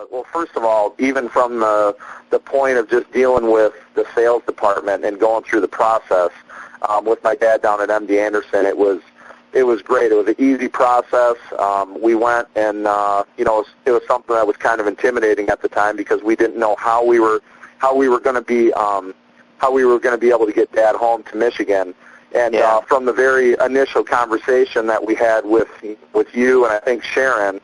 Well, first of all, even from the point of just dealing with the sales department and going through the process with my dad down at MD Anderson, it was great. It was an easy process. We went and it was something that was kind of intimidating at the time because we didn't know how we were going to be able to get Dad home to Michigan. And from the very initial conversation that we had with you and I think Sharon,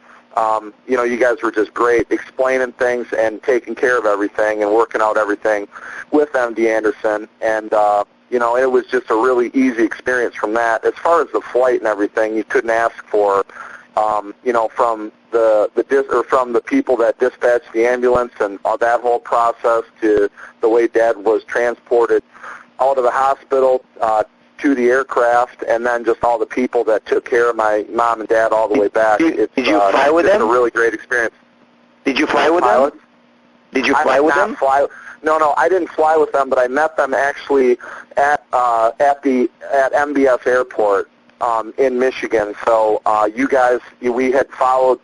you guys were just great explaining things and taking care of everything and working out everything with MD Anderson. And, it was just a really easy experience from that. As far as the flight and everything, you couldn't ask for, from the people that dispatched the ambulance and that whole process to the way Dad was transported out of the hospital to the aircraft, and then just all the people that took care of my mom and dad all the way back. Did you fly with them? It's a really great experience. Did you fly with them? Did you fly with them? No, I didn't fly with them, but I met them actually at MBS Airport in Michigan. So we had followed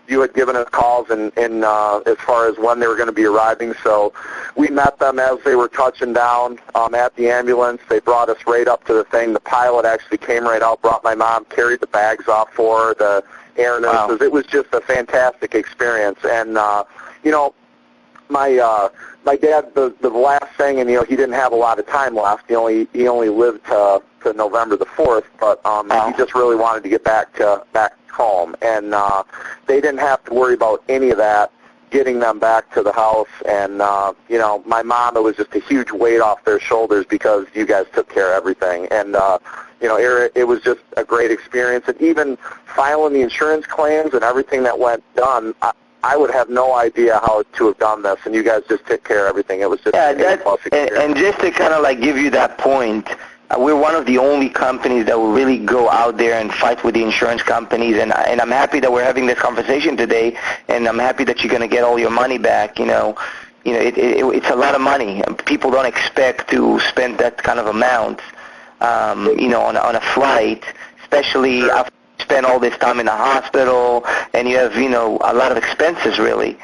you had given us calls in as far as when they were going to be arriving. So we met them as they were touching down at the ambulance. They brought us right up to the thing. The pilot actually came right out, brought my mom, carried the bags off for her, the air nurses. Wow. It was just a fantastic experience. And, my dad, the last thing, and he didn't have a lot of time left. He only lived to November the 4th, but he just really wanted to get back home, and they didn't have to worry about any of that, getting them back to the house. And my mom, it was just a huge weight off their shoulders because you guys took care of everything. And it was just a great experience. And even filing the insurance claims and everything that went done, I would have no idea how to have done this, and you guys just took care of everything. It was just an A-plus experience. And just to kind of give you that point, we're one of the only companies that will really go out there and fight with the insurance companies, and I'm happy that we're having this conversation today, and I'm happy that you're going to get all your money back. It's a lot of money. People don't expect to spend that kind of amount, on a flight, especially after spend all this time in the hospital, and you have, a lot of expenses, really.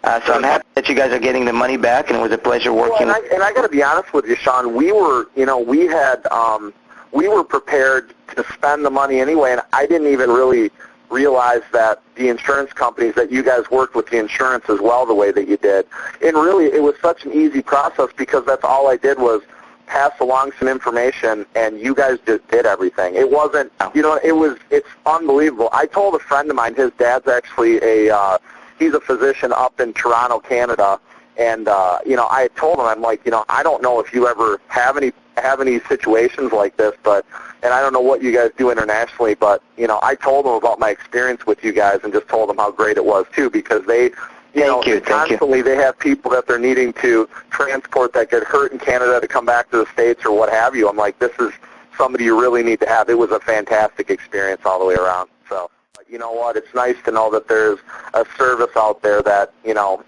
So I'm happy that you guys are getting the money back, and it was a pleasure working. Well, and I got to be honest with you, Sean. We were prepared to spend the money anyway, and I didn't even really realize that the insurance companies, that you guys worked with the insurance as well the way that you did. And really, it was such an easy process because that's all I did was pass along some information, and you guys just did everything. It wasn't, it's unbelievable. I told a friend of mine, his dad's actually he's a physician up in Toronto, Canada, and, I told him, I'm like, I don't know if you ever have any situations like this, and I don't know what you guys do internationally, but, I told him about my experience with you guys and just told him how great it was, too, because they, constantly they have people that they're needing to transport that get hurt in Canada to come back to the States or what have you. I'm like, this is somebody you really need to have. It was a fantastic experience all the way around. So, you know what? It's nice to know that there's a service out there that,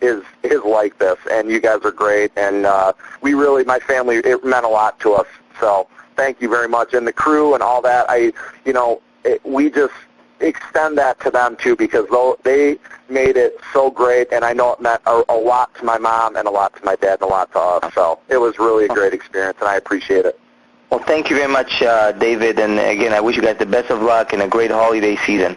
is like this, and you guys are great. And my family, it meant a lot to us. So thank you very much. And the crew and all that, we just extend that to them too, because they made it so great, and I know it meant a lot to my mom and a lot to my dad and a lot to us. So it was really a great experience, and I appreciate it. Well, thank you very much, David, and again, I wish you guys the best of luck and a great holiday season.